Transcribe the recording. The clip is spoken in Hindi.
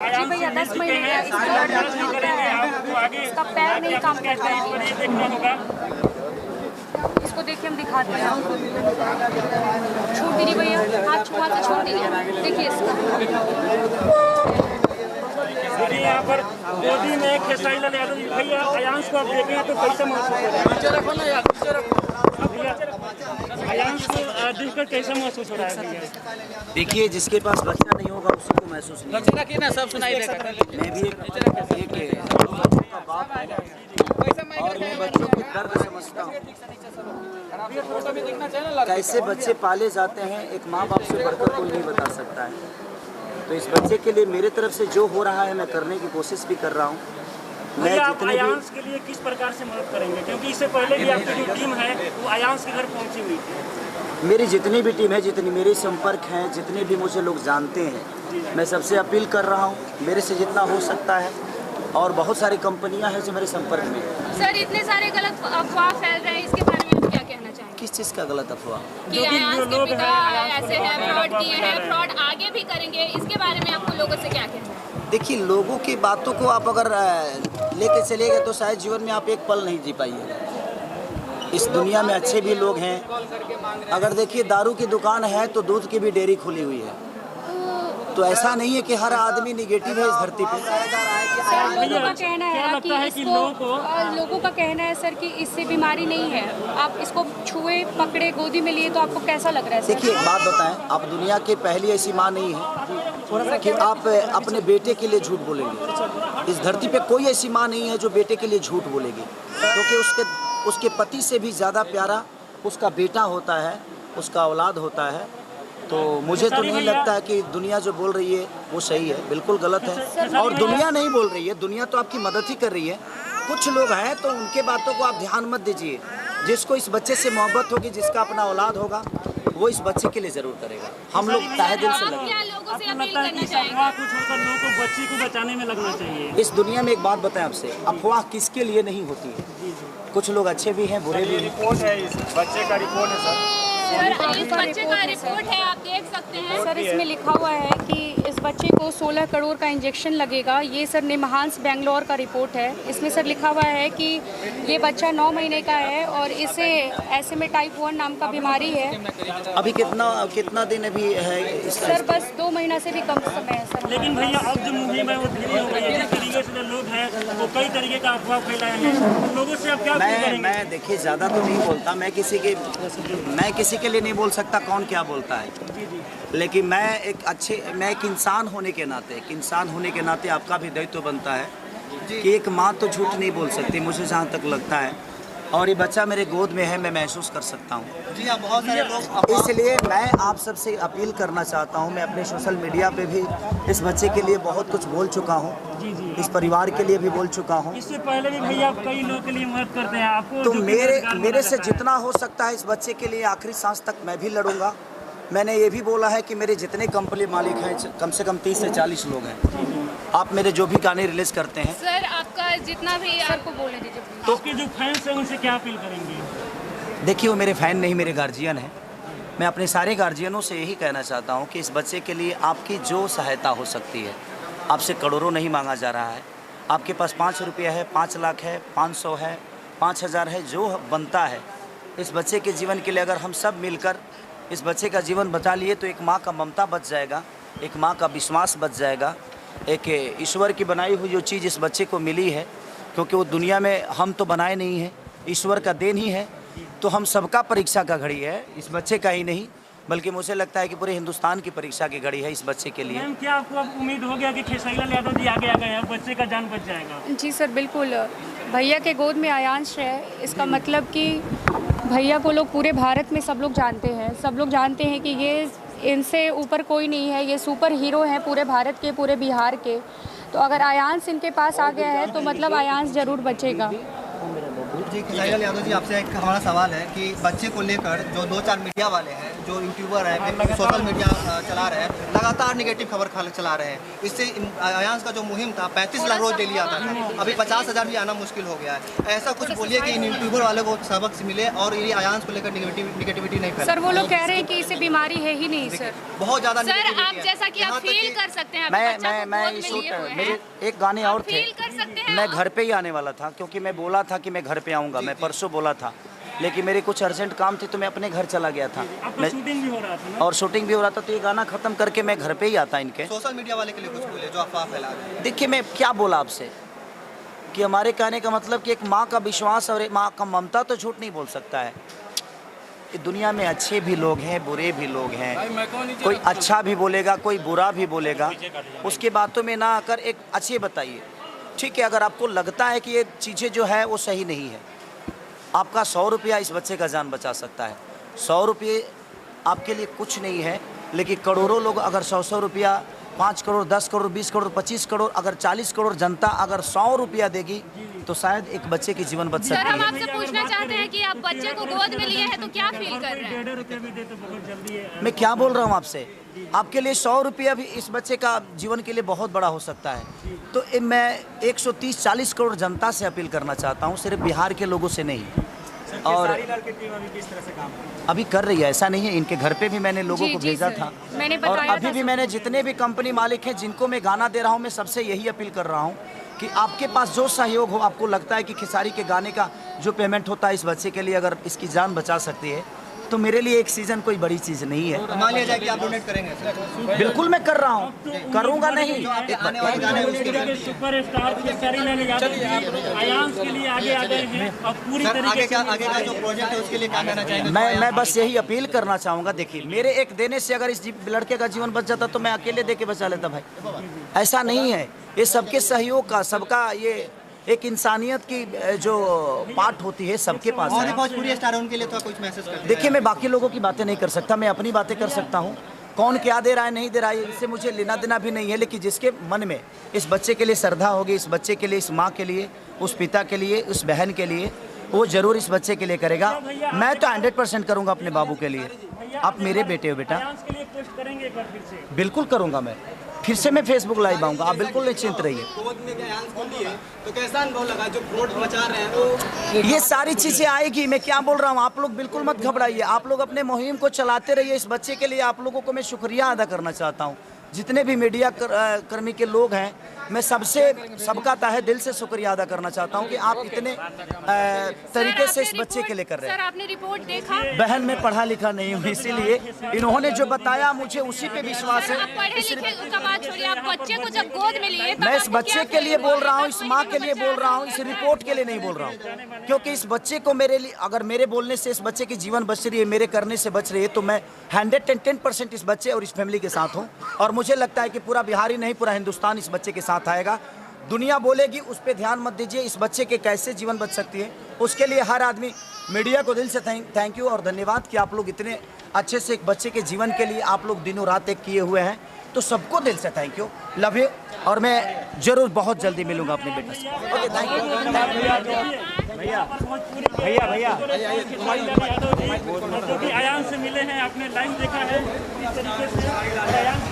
जी भैया 10 महीने इसका पैर नहीं काम करता है। इसको देखिए हम दिखाते हैं। छोड़ दीजिए भैया, हाथ छुआ से छोड़ दीजिए। देखिए यहाँ पर गोदी में खेसारी लाल यादव भैया अयांश को आप देखें तो कैसे महसूस हो रहा है? अयांश को देखकर कैसा महसूस हो रहा है भैया? देखिए, जिसके पास बच्चा नहीं होगा उसी को महसूस नहीं होगा। ना सब सुनाई देगा। मैं भी एक बाप हूं और मैं बच्चों के दर्द समझता हूँ। कैसे बच्चे पाले जाते हैं एक माँ बाप से बढ़कर कोई नहीं बता सकता है। तो इस बच्चे के लिए मेरे तरफ से जो हो रहा है मैं करने की कोशिश भी कर रहा हूँ। मैं जितने अयांश के लिए किस प्रकार से मदद करेंगे, क्योंकि इससे पहले भी आपकी जो टीम है वो अयांश के घर पहुंची हुई थी। मेरी जितनी भी टीम है, जितनी मेरे संपर्क हैं, जितने भी मुझे लोग जानते हैं, मैं सबसे अपील कर रहा हूँ मेरे से जितना हो सकता है। और बहुत सारी कंपनियां हैं जो मेरे संपर्क में। सर इतने सारे गलत अफवाह फैल रहे हैं, इसके बारे में आप क्या कहना चाहेंगे? किस चीज़ का गलत अफवाह? कि अयांश के पिता ऐसे हैं, फ्रॉड किए हैं, फ्रॉड आगे भी करेंगे, इसके बारे में आपको लोगों से क्या कहना है? देखिए, लोगों की बातों को आप अगर लेके चले गए तो शायद जीवन में आप एक पल नहीं जी पाइए। इस दुनिया में अच्छे भी लोग हैं। अगर देखिए, दारू की दुकान है तो दूध की भी डेयरी खुली हुई है। तो ऐसा नहीं है कि हर आदमी निगेटिव है इस धरती पे। सर लोगों का कहना है कि लोगों का कहना है सर कि इससे बीमारी नहीं है। आप इसको छुए पकड़े गोदी में लिए तो आपको कैसा लग रहा है? देखिए, एक बात बताएं, आप दुनिया की पहली ऐसी माँ नहीं है कि आप अपने बेटे के लिए झूठ बोलेंगे। इस धरती पे कोई ऐसी माँ नहीं है जो बेटे के लिए झूठ बोलेगी, क्योंकि उसके पति से भी ज़्यादा प्यारा उसका बेटा होता है, उसका औलाद होता है। तो मुझे तो नहीं लगता है कि दुनिया जो बोल रही है वो सही है, बिल्कुल गलत है। और दुनिया नहीं बोल रही है, दुनिया तो आपकी मदद ही कर रही है। कुछ लोग हैं तो उनके बातों को आप ध्यान मत दीजिए। जिसको इस बच्चे से मोहब्बत होगी, जिसका अपना औलाद होगा, वो इस बच्चे के लिए जरूर करेगा। हम लोग तहे दिल से लगे। बच्ची को बचाने में लगना चाहिए। इस दुनिया में एक बात बताएं आपसे, अफवाह किसके लिए नहीं होती है। कुछ लोग अच्छे भी हैं, बुरे भी हैं। रिपोर्ट है, इस बच्चे का रिपोर्ट है सर। इस बच्चे का रिपोर्ट है, आप देख सकते हैं सर। इसमें लिखा हुआ है कि इस बच्चे को 16 करोड़ का इंजेक्शन लगेगा। ये सर निमहांस बेंगलोर का रिपोर्ट है। इसमें सर लिखा हुआ है कि ये बच्चा 9 महीने का है और इसे ऐसे में टाइप 1 नाम का बीमारी है। अभी कितना दिन अभी है सर? बस 2 महीना से भी कम समय है सर। लेकिन भैया अब जो मुहिम है वो धीरे हो गई है। जिस तरीके से लोग हैं वो कई तरीके का अफवाह फैलाए हैं, लोगों से आप क्या करेंगे? मैं देखिए ज़्यादा तो नहीं बोलता। मैं किसी के लिए नहीं बोल सकता कौन क्या बोलता है। लेकिन मैं एक इंसान होने के नाते आपका भी दायित्व बनता है कि एक माँ तो झूठ नहीं बोल सकती, मुझे जहाँ तक लगता है। और ये बच्चा मेरे गोद में है, मैं महसूस कर सकता हूँ। जी हाँ, बहुत सारे लोग। इसलिए मैं आप सबसे अपील करना चाहता हूँ। मैं अपने सोशल मीडिया पे भी इस बच्चे के लिए बहुत कुछ बोल चुका हूँ। इस परिवार के लिए भी बोल चुका हूँ। इससे पहले भी भैया आप कई लोगों के लिए मदद करते हैं। आपको तो मेरे से जितना हो सकता है इस बच्चे के लिए आखिरी सांस तक मैं भी लड़ूंगा। मैंने ये भी बोला है कि मेरे जितने कंपनी मालिक हैं, कम से कम 30 से 40 लोग हैं। आप मेरे जो भी गाने रिलीज करते हैं सर, आपका जितना भी सर को बोलने दीजिए। तो आपके जो फैंस हैं उनसे क्या अपील करेंगे? देखिए, वो मेरे फैन नहीं, मेरे गार्जियन हैं। मैं अपने सारे गार्जियनों से यही कहना चाहता हूँ कि इस बच्चे के लिए आपकी जो सहायता हो सकती है, आपसे करोड़ों नहीं मांगा जा रहा है। आपके पास 5 रुपया है, 5 लाख है, 500 है, 5000 है, जो बनता है इस बच्चे के जीवन के लिए अगर हम सब मिलकर इस बच्चे का जीवन बचा लिए तो एक माँ का ममता बच जाएगा, एक माँ का विश्वास बच जाएगा। एक ईश्वर की बनाई हुई जो चीज़ इस बच्चे को मिली है, क्योंकि वो दुनिया में हम तो बनाए नहीं हैं, ईश्वर का देन ही है। तो हम सबका परीक्षा का घड़ी है, इस बच्चे का ही नहीं बल्कि मुझे लगता है कि पूरे हिंदुस्तान की परीक्षा की घड़ी है इस बच्चे के लिए। मैम, क्या आपको अब उम्मीद हो गया कि खेसारी लाल यादव जी आगे आ गए हैं, बच्चे का जान बच जाएगा? जी सर, बिल्कुल। भैया के गोद में अयांश है, इसका मतलब कि भैया को लोग पूरे भारत में सब लोग जानते हैं। सब लोग जानते हैं कि ये इनसे ऊपर कोई नहीं है, ये सुपर हीरो हैं पूरे भारत के, पूरे बिहार के। तो अगर अयांश इनके पास आ गया है तो मतलब अयांश ज़रूर बचेगा। जी खेसारी लाल यादव जी, आपसे एक हमारा सवाल है कि बच्चे को लेकर जो 2-4 मीडिया वाले हैं, जो यूट्यूबर हैं, सोशल मीडिया चला रहे हैं, लगातार निगेटिव खबर चला रहे हैं। इससे अयांश का जो मुहिम था 35 लाख रोज डेली आता था, अभी 50,000 भी आना मुश्किल हो गया है। ऐसा कुछ बोलिए कि इन यूट्यूबर वालों को सबक मिले और ये अयांश को लेकर निगेटिविटी नहीं फैले। सर वो लोग कह रहे हैं कि इसे बीमारी है ही नहीं सर। बहुत ज़्यादा सर आप जैसा कि आप फील कर सकते हैं, मैं शूट मेरे एक गाने और थे, फील कर सकते हैं। मैं घर पे ही आने वाला था क्योंकि मैं बोला था कि मैं घर पे आऊँगा, मैं परसों बोला था, लेकिन मेरे कुछ अर्जेंट काम थे तो मैं अपने घर चला गया था। आपका शूटिंग भी हो रहा था ना? और शूटिंग भी हो रहा था, तो ये गाना खत्म करके मैं घर पे ही आता इनके। सोशल मीडिया वाले के लिए कुछ बोले जो अफवाह फैला रहे हैं। देखिए मैं क्या बोला आपसे कि हमारे कहने का मतलब कि एक माँ का विश्वास और एक माँ का ममता तो झूठ नहीं बोल सकता है। दुनिया में अच्छे भी लोग हैं, बुरे भी लोग हैं, कोई अच्छा भी बोलेगा, कोई बुरा भी बोलेगा। उसकी बातों में ना आकर एक अच्छे बताइए, ठीक है। अगर आपको लगता है कि ये चीज़ें जो है वो सही नहीं है, आपका 100 रुपया इस बच्चे का जान बचा सकता है। 100 रुपये आपके लिए कुछ नहीं है, लेकिन करोड़ों लोग अगर 100 रुपया, 5 करोड़, 10 करोड़, 20 करोड़, 25 करोड़, अगर 40 करोड़ जनता अगर 100 रुपया देगी तो शायद एक बच्चे की जीवन बच सर सकती हम है। आपसे पूछना चाहते हैं कि आप बच्चे को गोद में लिए हैं तो क्या फील कर रहे हैं? 1.5 रुपये भी दे तो बहुत जल्दी है। मैं क्या बोल रहा हूँ आपसे, आपके लिए 100 रुपया भी इस बच्चे का जीवन के लिए बहुत बड़ा हो सकता है। तो मैं 130-40 करोड़ जनता से अपील करना चाहता हूँ, सिर्फ बिहार के लोगों से नहीं। और अभी कर रही है, ऐसा नहीं है, इनके घर पे भी मैंने लोगों जी, को जी भेजा सर। था। मैंने और बताया अभी था भी मैंने जितने भी कंपनी मालिक हैं जिनको मैं गाना दे रहा हूँ, मैं सबसे यही अपील कर रहा हूँ कि आपके पास जो सहयोग हो, आपको लगता है कि खेसारी के गाने का जो पेमेंट होता है इस बच्चे के लिए अगर इसकी जान बचा सकती है, तो मेरे लिए एक सीज़न कोई बड़ी चीज़ नहीं है। मान लिया जाए कि आप डोनेट करेंगे सर। बिल्कुल मैं कर रहा हूँ, करूँगा नहीं। आने वाले गाने उसके लिए सुपरस्टार खेसारी लाल यादव जी अयांश के लिए आगे आ गए हैं और पूरी सर तरीके से आगे का जो प्रोजेक्ट है उसके लिए क्या कहना चाहेंगे? मैं बस यही अपील करना चाहूँगा। देखिए मेरे एक देने से अगर इस लड़के का जीवन बच जाता तो मैं अकेले दे के बचा लेता भाई, ऐसा नहीं है। ये सबके सहयोग का, सबका ये एक इंसानियत की जो पार्ट होती है सबके पास और है। भोजपुरी स्टार उनके लिए तो कुछ मैसेज करते हैं। देखिए मैं बाकी लोगों की बातें नहीं कर सकता, मैं अपनी बातें कर सकता हूँ। कौन क्या दे रहा है नहीं दे रहा है इससे मुझे लेना देना भी नहीं है, लेकिन जिसके मन में इस बच्चे के लिए श्रद्धा होगी, इस बच्चे के लिए, इस माँ के लिए, उस पिता के लिए, उस बहन के लिए, वो ज़रूर इस बच्चे के लिए करेगा। मैं तो 100% करूँगा अपने बाबू के लिए। आप मेरे बेटे हो बेटा। अयांश के लिए पोस्ट करेंगे एक बार फिर से? बिल्कुल करूँगा, मैं फिर से मैं फेसबुक लाइव आऊँगा, आप बिल्कुल निश्चिंत रहिए। तो कैसा अनुभव लगा जो फ्रॉड मचा रहे हैं? ये सारी चीज़ें आएगी, मैं क्या बोल रहा हूँ, आप लोग बिल्कुल मत घबराइए। आप लोग अपने मुहिम को चलाते रहिए। इस बच्चे के लिए आप लोगों को मैं शुक्रिया अदा करना चाहता हूँ। जितने भी मीडिया कर्मी के लोग हैं, मैं सबका तहे दिल से शुक्रिया अदा करना चाहता हूँ कि आप इतने तरीके से इस बच्चे के लिए कर रहे हैं। सर आपने रिपोर्ट देखा? बहन मैं पढ़ा लिखा नहीं हूँ, इसीलिए इन्होंने जो बताया मुझे उसी पे विश्वास आप है। पढ़े लिखे का बात छोड़िए, आप बच्चे को जब गोद में लिए मैं इस बच्चे के लिए बोल रहा हूँ, इस माँ के लिए बोल रहा हूँ, इस रिपोर्ट के लिए नहीं बोल रहा हूँ। क्योंकि इस बच्चे को मेरे लिए, अगर मेरे बोलने से इस बच्चे की जीवन बच रही है, मेरे करने से बच रही है, तो मैं 110% इस बच्चे और इस फैमिली के साथ हूँ। और मुझे लगता है कि पूरा बिहार ही नहीं, पूरा हिंदुस्तान इस बच्चे के साथ आएगा। दुनिया बोलेगी, उस पर ध्यान मत दीजिए। इस बच्चे के कैसे जीवन बच सकती है, उसके लिए हर आदमी, मीडिया को दिल से थैंक यू और धन्यवाद कि आप लोग इतने अच्छे से एक बच्चे के जीवन के लिए आप लोग दिनों रात एक किए हुए हैं। तो सबको दिल से थैंक यू, लव यू। और मैं जरूर बहुत जल्दी मिलूंगा अपने बेटे से। Okay, thank you. भैया जो भी अयांश से मिले हैं, आपने लाइव देखा है इस तरीके से अयांश